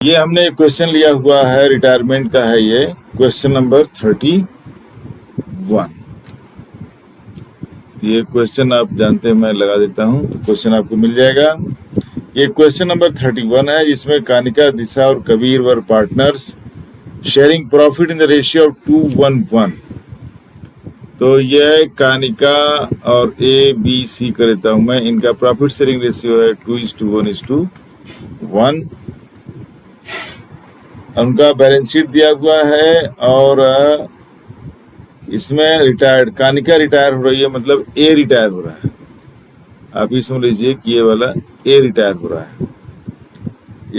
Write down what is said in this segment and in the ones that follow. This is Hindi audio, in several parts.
ये हमने क्वेश्चन लिया हुआ है, रिटायरमेंट का है ये क्वेश्चन नंबर 31। ये क्वेश्चन आप जानते हैं, मैं लगा देता हूं तो क्वेश्चन आपको मिल जाएगा। ये क्वेश्चन नंबर 31 है, जिसमें कानिका, दिशा और कबीर वर partners sharing profit in the ratio of 2:1। तो यह कानिका और ए बी सी का लेता हूं मैं, इनका प्रॉफिट शेयरिंग रेशियो है 2:1:1। उनका बैलेंस शीट दिया हुआ है और इसमें रिटायर्ड कानिका रिटायर हो रही है, मतलब ए रिटायर हो रहा है। आप ये समझ लीजिए कि ये वाला ए रिटायर हो रहा है।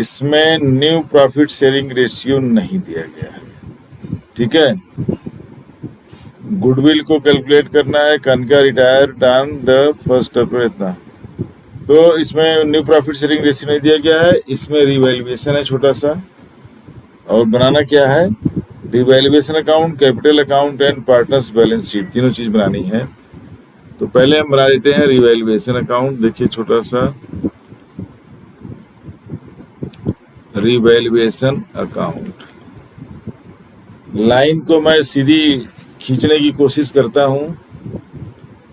इसमें न्यू प्रॉफिट शेयरिंग रेशियो नहीं दिया गया है, ठीक है। गुडविल को कैलकुलेट करना है, कानिका रिटायर ऑन द 1 अप्रैल इतना, तो इसमें न्यू प्रॉफिट शेयरिंग रेशियो नहीं दिया गया है। इसमें रिवैल्यूएशन है छोटा सा, और बनाना क्या है, revaluation account, capital account and partners balance sheet, तीनों चीज बनानी है। तो पहले हम बना देते हैं रिवैल्यूएशन अकाउंट। देखिए छोटा सा रिवैल्यूएशन अकाउंट, लाइन को मैं सीधी खींचने की कोशिश करता हूं,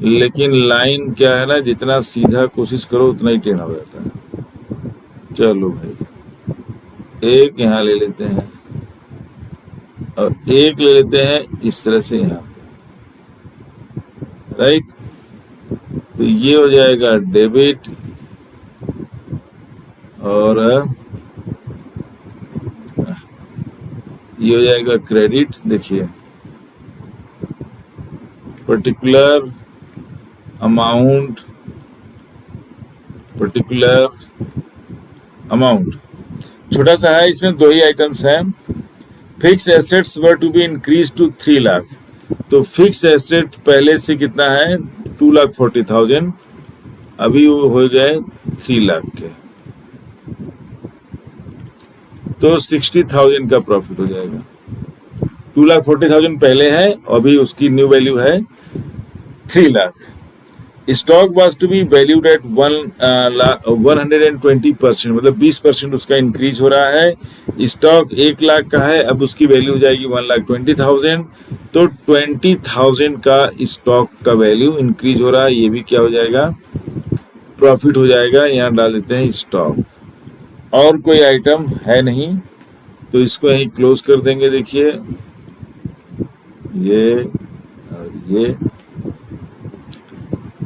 लेकिन लाइन क्या है ना, जितना सीधा कोशिश करो उतना ही टेढ़ा हो जाता है। चलो भाई, एक यहाँ ले लेते हैं और एक ले लेते हैं इस तरह से यहाँ, राइट। तो ये हो जाएगा डेबिट और ये हो जाएगा क्रेडिट। देखिए पर्टिकुलर अमाउंट, छोटा सा है, इसमें दो ही आइटम्स हैं। Fix assets were to be increase to 3 lakh. तो फिक्स एसेट पहले से कितना है, 2,40,000, अभी वो हो गए 3 लाख के, तो 60,000 का प्रॉफिट हो जाएगा। 2,40,000 पहले है, अभी उसकी न्यू वैल्यू है 3 lakh. Stock was to be valued at 120%, मतलब 20% उसका इंक्रीज हो रहा है। स्टॉक 1 लाख का है, अब उसकी वैल्यू हो जाएगी 1,20,000, तो 20,000 का स्टॉक का वैल्यू इंक्रीज हो रहा है। ये भी क्या हो जाएगा, प्रॉफिट हो जाएगा। यहाँ डाल देते हैं स्टॉक, और कोई आइटम है नहीं, तो इसको यहीं क्लोज कर देंगे। देखिए ये और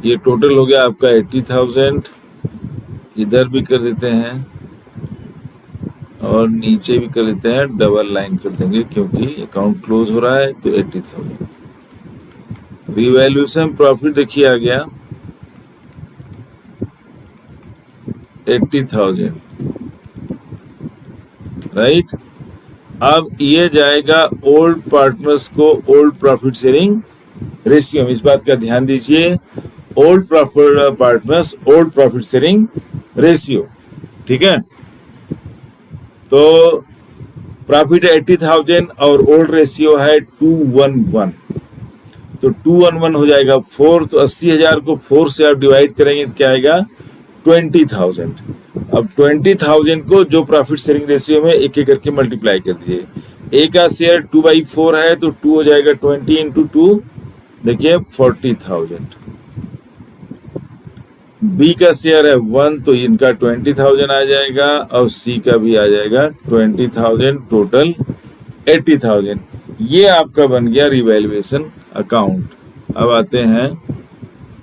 ये टोटल हो गया आपका 80,000। इधर भी कर देते हैं और नीचे भी कर देते हैं, डबल लाइन कर देंगे क्योंकि अकाउंट क्लोज हो रहा है। तो 80,000 रिवैल्यूएशन प्रॉफिट देखिए आ गया 80,000, राइट। अब ये जाएगा ओल्ड पार्टनर्स को ओल्ड प्रॉफिट शेयरिंग रेशियो में, इस बात का ध्यान दीजिए, old partners old profit sharing ratio, ठीक है। तो प्रॉफिट 80,000 और ओल्ड रेशियो है 2:1:1, तो 2:1:1 हो जाएगा 4, तो 80,000 को 4 से आप डिवाइड करेंगे तो क्या आएगा, 20,000। अब 20,000 को जो प्रॉफिट शेयरिंग रेशियो में एक एक करके मल्टीप्लाई कर दीजिए। ए का शेयर 2/4 है, तो 2 हो जाएगा 20 × 2, देखिए 40,000। बी का शेयर है 1, तो इनका 20,000 आ जाएगा, और सी का भी आ जाएगा 20,000, टोटल 80,000। ये आपका बन गया रिवैल्यूएशन अकाउंट। अब आते हैं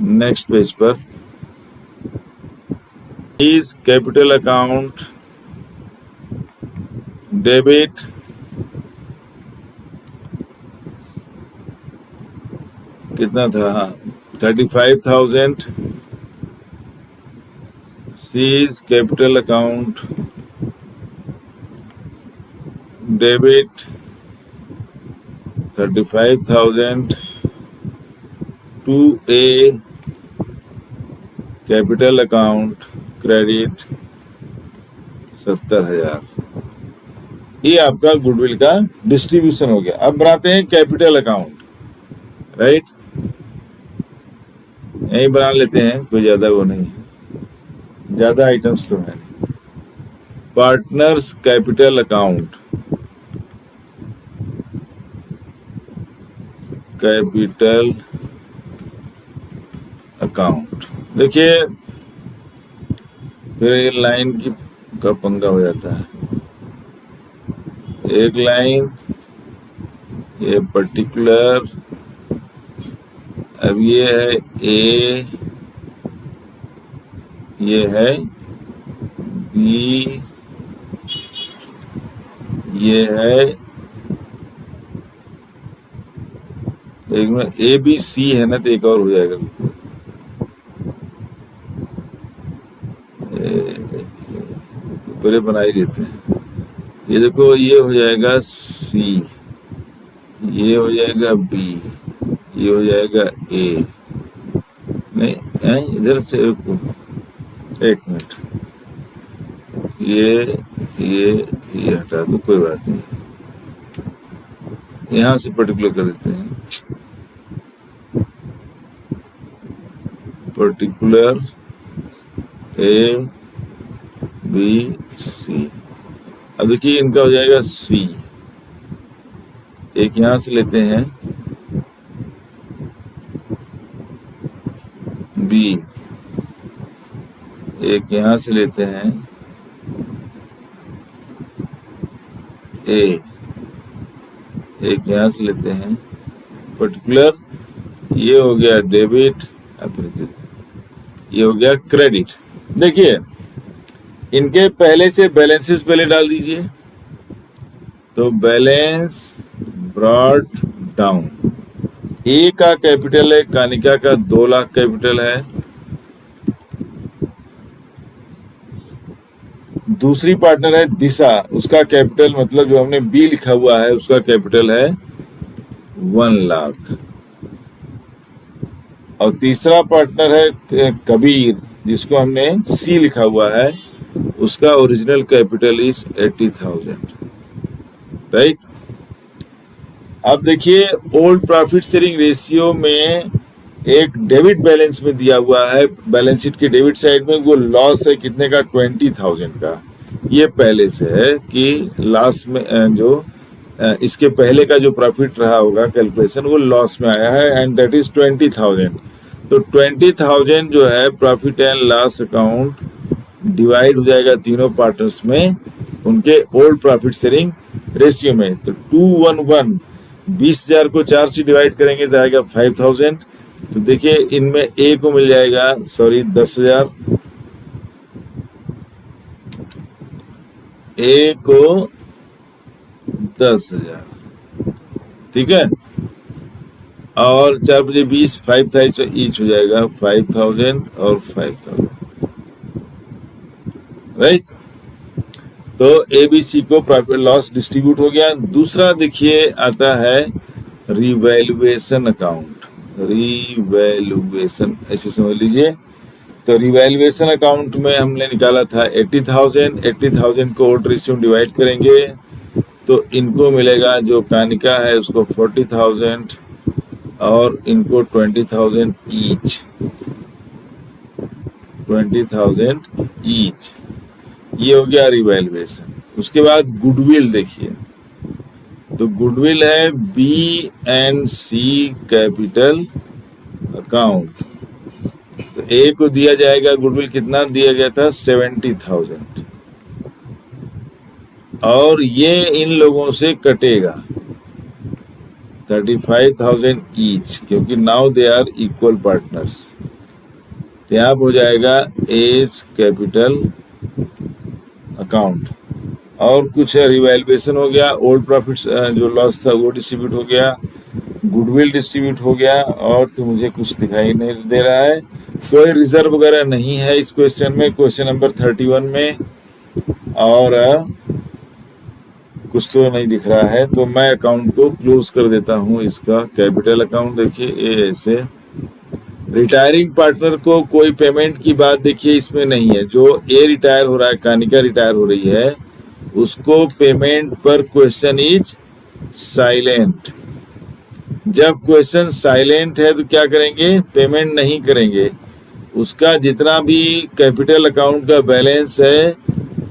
नेक्स्ट पेज पर, इज कैपिटल अकाउंट, डेबिट, कितना था, 35,000। C's capital account, debit 35,000 to A capital account, credit 70,000। ये आपका गुडविल का डिस्ट्रीब्यूशन हो गया। अब बनाते हैं कैपिटल अकाउंट, राइट। यही बना लेते हैं, कोई ज्यादा वो नहीं है, ज्यादा आइटम्स तो है नहीं। Partners capital account, capital account. देखिए फिर ये लाइन की का पंगा हो जाता है। एक लाइन, ये पर्टिकुलर, अब ये है ए, ये है बी, ये है एक में ए बी सी है ना, तो एक और हो जाएगा, पहले बना ही देते हैं। ये देखो ये हो जाएगा सी, ये हो जाएगा बी, ये हो जाएगा ए। नहीं इधर से रुको, एक मिनट, ये हटा दो, कोई बात नहीं, यहाँ से पर्टिकुलर कर देते हैं, पर्टिकुलर ए बी सी। अब देखिए इनका हो जाएगा सी, एक यहां से लेते हैं बी, एक यहां से लेते हैं ए, एक यहां से लेते हैं पर्टिकुलर, ये हो गया डेबिट, ये हो गया क्रेडिट। देखिए इनके पहले से बैलेंसेस पहले डाल दीजिए, तो बैलेंस ब्रॉट डाउन, ए का कैपिटल है, कानिका का 2 लाख कैपिटल है, दूसरी पार्टनर है दिशा, उसका कैपिटल मतलब जो हमने बी लिखा हुआ है उसका कैपिटल है 1 लाख, और तीसरा पार्टनर है कबीर, जिसको हमने सी लिखा हुआ है, उसका ओरिजिनल कैपिटल इज 80,000, राइट। अब देखिए ओल्ड प्रॉफिट शेयरिंग रेशियो में एक डेबिट बैलेंस में दिया हुआ है, बैलेंस शीट के डेबिट साइड में, वो लॉस है कितने का, 20,000 का। ये पहले से है कि लास्ट में जो इसके पहले का जो प्रॉफिट रहा होगा कैलकुलेशन, वो लॉस में आया है, एंड दैट इज 20,000। तो 20,000 जो है profit and loss account divide हो जाएगा तीनों पार्टनर्स में उनके ओल्ड प्रॉफिट शेयरिंग रेशियो में। तो 211, 20,000 को 4 से डिवाइड करेंगे तो आएगा 5,000। तो देखिए इनमें ए को मिल जाएगा 10,000, ए को 10,000, ठीक है, और 4 बजे 20, 5,000 ईच हो जाएगा, 5,000 और 5,000, राइट। तो एबीसी को प्रॉफिट लॉस डिस्ट्रीब्यूट हो गया। दूसरा देखिए आता है रिवैल्यूएशन अकाउंट, रिवैल्यूएशन ऐसे समझ लीजिए। तो रिवैल्यूएशन अकाउंट में हमने निकाला था 80,000 को ओल्ड रेशियो में डिवाइड करेंगे तो इनको मिलेगा, जो कानिका है उसको 40,000 और इनको 20,000 ईच, 20,000 ईच। ये हो गया रिवैल्यूएशन। उसके बाद गुडविल देखिए, तो गुडविल है B and C capital account. तो ए को दिया जाएगा गुडविल, कितना दिया गया था, 70,000, और ये इन लोगों से कटेगा 35,000 ईच, क्योंकि now they are equal partners. तो यहाँ हो जाएगा एस कैपिटल अकाउंट, और कुछ रिवैल्यूएशन हो गया, ओल्ड प्रॉफिट जो लॉस था वो डिस्ट्रीब्यूट हो गया, गुडविल डिस्ट्रीब्यूट हो गया, और तो मुझे कुछ दिखाई नहीं दे रहा है, कोई रिजर्व वगैरह नहीं है इस क्वेश्चन में, क्वेश्चन नंबर 31 में, और कुछ तो नहीं दिख रहा है। तो मैं अकाउंट को क्लोज कर देता हूँ, इसका कैपिटल अकाउंट देखिए ये ऐसे। रिटायरिंग पार्टनर को कोई पेमेंट की बात देखिए इसमें नहीं है, जो ए रिटायर हो रहा है, कानिका रिटायर हो रही है, उसको पेमेंट पर क्वेश्चन इज साइलेंट। जब क्वेश्चन साइलेंट है तो क्या करेंगे, पेमेंट नहीं करेंगे, उसका जितना भी कैपिटल अकाउंट का बैलेंस है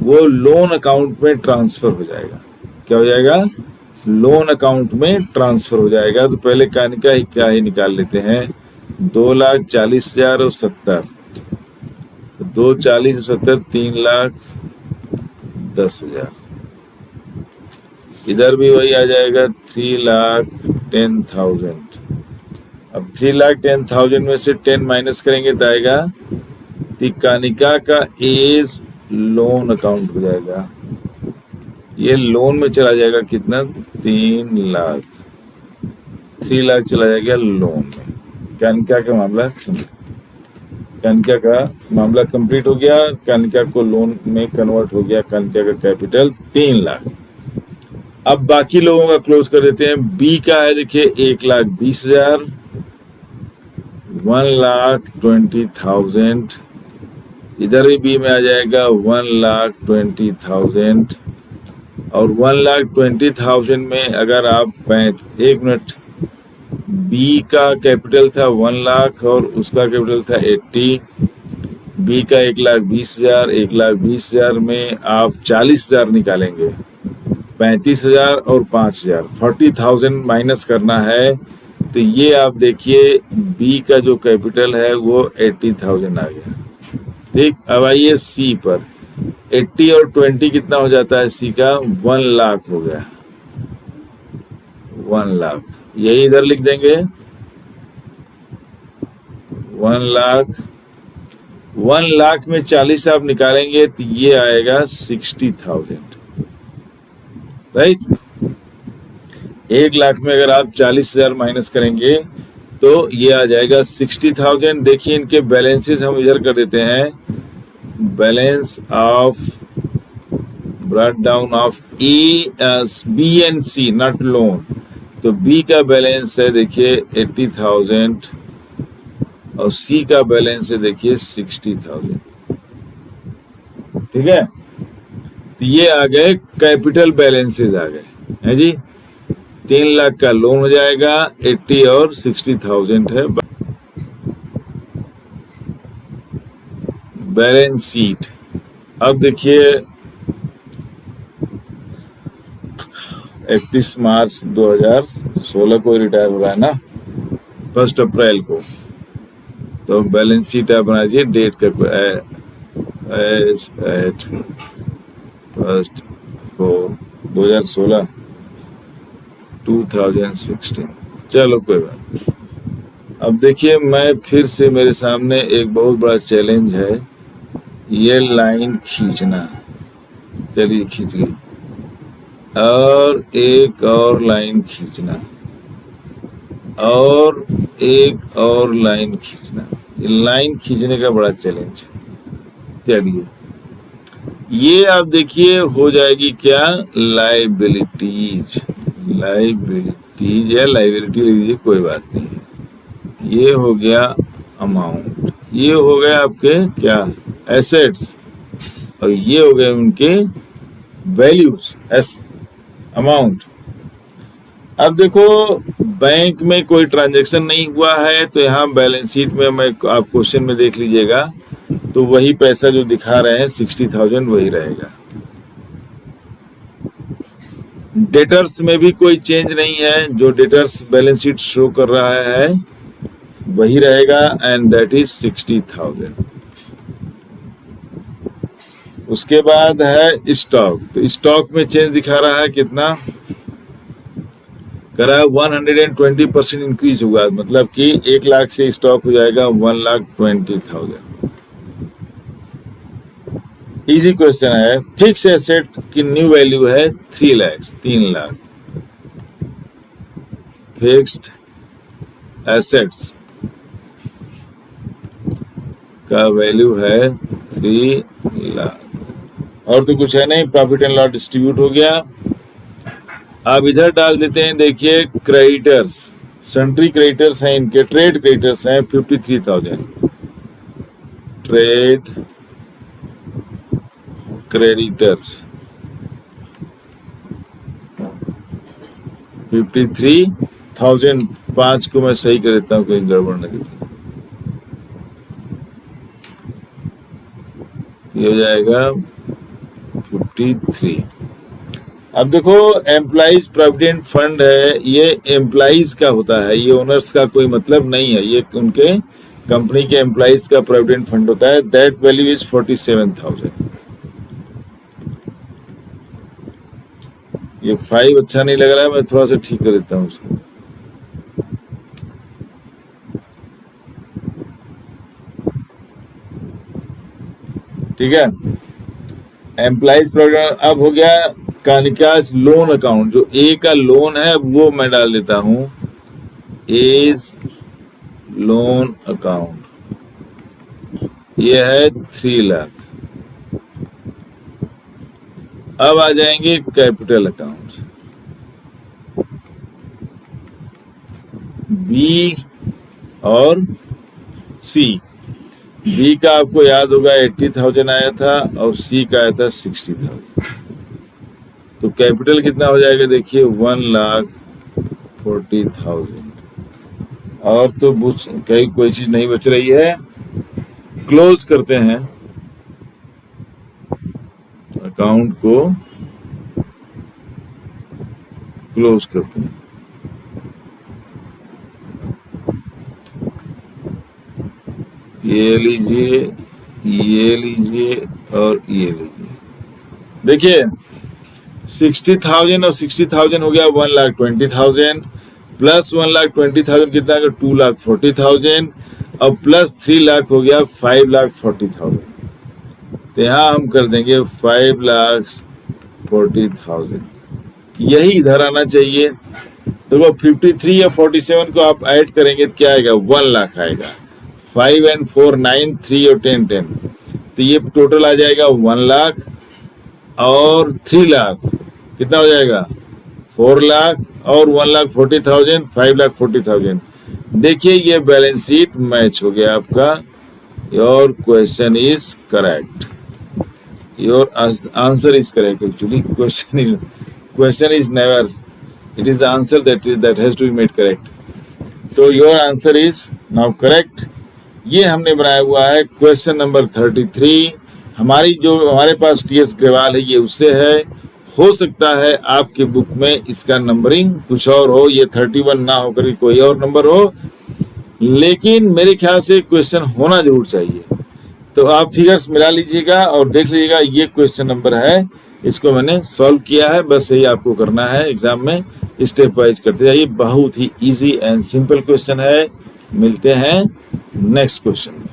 वो लोन अकाउंट में ट्रांसफर हो जाएगा। क्या हो जाएगा? लोन अकाउंट में ट्रांसफर हो जाएगा। तो पहले कानिका ही क्या ही निकाल लेते हैं, 2,40,000 और 70, तो 2,40 और 70 3,10,000। इधर भी वही आ जाएगा 3,10,000। अब 3,10,000 में से 10 माइनस करेंगे तो आएगा कानिका का एज लोन अकाउंट हो जाएगा। ये लोन में चला जाएगा कितना? 3 लाख, 3 लाख चला जाएगा लोन में। कानिका का मामला कंप्लीट हो गया। कानिका को लोन में कन्वर्ट हो गया। कानिका का कैपिटल 3 लाख। अब बाकी लोगों का क्लोज कर देते हैं। बी का है देखिए 1,20,000, 1,20,000। इधर भी बी में आ जाएगा 1,20,000। और 1,20,000 में अगर आप 1 मिनट, बी का कैपिटल था 1 लाख और उसका कैपिटल था 80। बी का 1,20,000, 1,20,000 में आप 40,000 निकालेंगे, 35,000 और 5,000, 40,000 माइनस करना है। तो ये आप देखिए बी का जो कैपिटल है वो 80,000 आ गया। ठीक, अब आइए सी पर। 80 और 20 कितना हो जाता है? सी का 1 लाख हो गया, 1 लाख। यही इधर लिख देंगे 1 लाख। 1 लाख में 40 आप निकालेंगे तो ये आएगा 60,000, राइट। 1 लाख में अगर आप 40,000 माइनस करेंगे तो ये आ जाएगा 60,000। देखिए इनके बैलेंसेस हम इधर कर देते हैं। Balance of brought down of B and C, not loan. तो बी का बैलेंस है देखिए 80,000 और सी का बैलेंस है देखिए 60,000। ठीक है, तो ये आ गए कैपिटल बैलेंसेस आ गए हैं जी। 3 लाख का लोन हो जाएगा, 80 और 60,000 है बैलेंस शीट। अब देखिए 31 मार्च 2016 को रिटायर हो रहा है ना, 1 अप्रैल को। तो बैलेंस शीट आप बना दीजिए, डेट का एट 1/4/2016, 2016। चलो कोई बात। अब देखिए मैं फिर से, मेरे सामने एक बहुत बड़ा चैलेंज है, ये लाइन खींचना। चलिए खींच गई, और एक और लाइन खींचना, और एक और लाइन खींचना। ये लाइन खींचने का बड़ा चैलेंज है। चलिए ये आप देखिए हो जाएगी क्या? लाइबिलिटीज, लाइबिलिटीज या लाइबिलिटी लीजिए, कोई बात नहीं है। ये हो गया अमाउंट, ये हो गया आपके क्या? एसेट्स, और ये हो गए उनके वैल्यूज, अमाउंट। अब देखो बैंक में कोई ट्रांजैक्शन नहीं हुआ है, तो यहाँ बैलेंस शीट में मैं आप क्वेश्चन में देख लीजिएगा, तो वही पैसा जो दिखा रहे हैं 60,000 वही रहेगा। डेटर्स में भी कोई चेंज नहीं है, जो डेटर्स बैलेंस शीट शो कर रहा है वही रहेगा, एंड दैट इज 60,000। उसके बाद है स्टॉक। तो स्टॉक में चेंज दिखा रहा है कितना? कह रहा है 120% इंक्रीज हुआ, मतलब कि 1 लाख से स्टॉक हो जाएगा 1,20,000। इजी क्वेश्चन है। फिक्स एसेट की न्यू वैल्यू है 3 लाख, 3 लाख। फिक्स्ड एसेट्स का वैल्यू है 3 लाख। और तो कुछ है नहीं, प्रॉफिट एंड लॉस डिस्ट्रीब्यूट हो गया। अब इधर डाल देते हैं, देखिए क्रेडिटर्स, सन्ड्री क्रेडिटर्स हैं इनके, ट्रेड क्रेडिटर्स हैं 53,000। Trade creditors 53,000। 5 को मैं सही कर देता हूँ, कहीं गड़बड़ न दिखे। ये हो जाएगा 53। अब देखो एम्प्लॉइज प्रोविडेंट फंड है, ये एम्प्लॉइज का होता है, ये ओनर्स का कोई मतलब नहीं है, ये उनके कंपनी के एम्प्लॉइज का प्रोविडेंट फंड होता है। That value is 47,000। ये 5 अच्छा नहीं लग रहा है, मैं थोड़ा सा ठीक कर देता हूँ उसको। ठीक है, एम्प्लॉइज प्रोविडेंट। अब हो गया कानिकाज लोन अकाउंट, जो ए का लोन है वो मैं डाल देता हूं एज लोन अकाउंट, ये है 3 लाख। अब आ जाएंगे कैपिटल अकाउंट, बी और सी। बी का आपको याद होगा 80,000 आया था और सी का आया था 60,000। तो कैपिटल कितना हो जाएगा देखिए 1,40,000। और तो कहीं कोई चीज नहीं बच रही है। क्लोज करते हैं अकाउंट को, क्लोज करते हैं। ये लीजिए, ये लीजिए और ये लीजिए। देखिए 60,000 और 60,000 हो गया 1,20,000, प्लस 1,20,000 कितना है 2,40,000, और प्लस 3 लाख हो गया 5,40,000। तो यहाँ हम कर देंगे 5,40,000, यही इधर आना चाहिए। देखो 53 या 47 को आप ऐड करेंगे तो क्या आएगा 1 लाख आएगा। 5 and 4 9, 3 और 10 10, तो ये टोटल आ जाएगा 1 लाख और 3 लाख कितना हो जाएगा 4 लाख और 1,40,000 5,40,000। देखिए ये बैलेंस शीट मैच हो गया आपका। Your question is correct, your answer is correct. Actually question is never, it is the answer that has to be made correct. तो your answer is now correct। ये हमने बनाया हुआ है क्वेश्चन नंबर 33। हमारे पास टीएस ग्रेवाल है, ये उससे है। हो सकता है आपके बुक में इसका नंबरिंग कुछ और हो, ये 31 ना होकर के कोई और नंबर हो, लेकिन मेरे ख्याल से क्वेश्चन होना जरूर चाहिए। तो आप फिगर्स मिला लीजिएगा और देख लीजिएगा ये क्वेश्चन नंबर है, इसको मैंने सॉल्व किया है। बस यही आपको करना है, एग्जाम में स्टेप वाइज करते जाइए। बहुत ही इजी एंड सिंपल क्वेश्चन है। मिलते हैं नेक्स्ट क्वेश्चन में।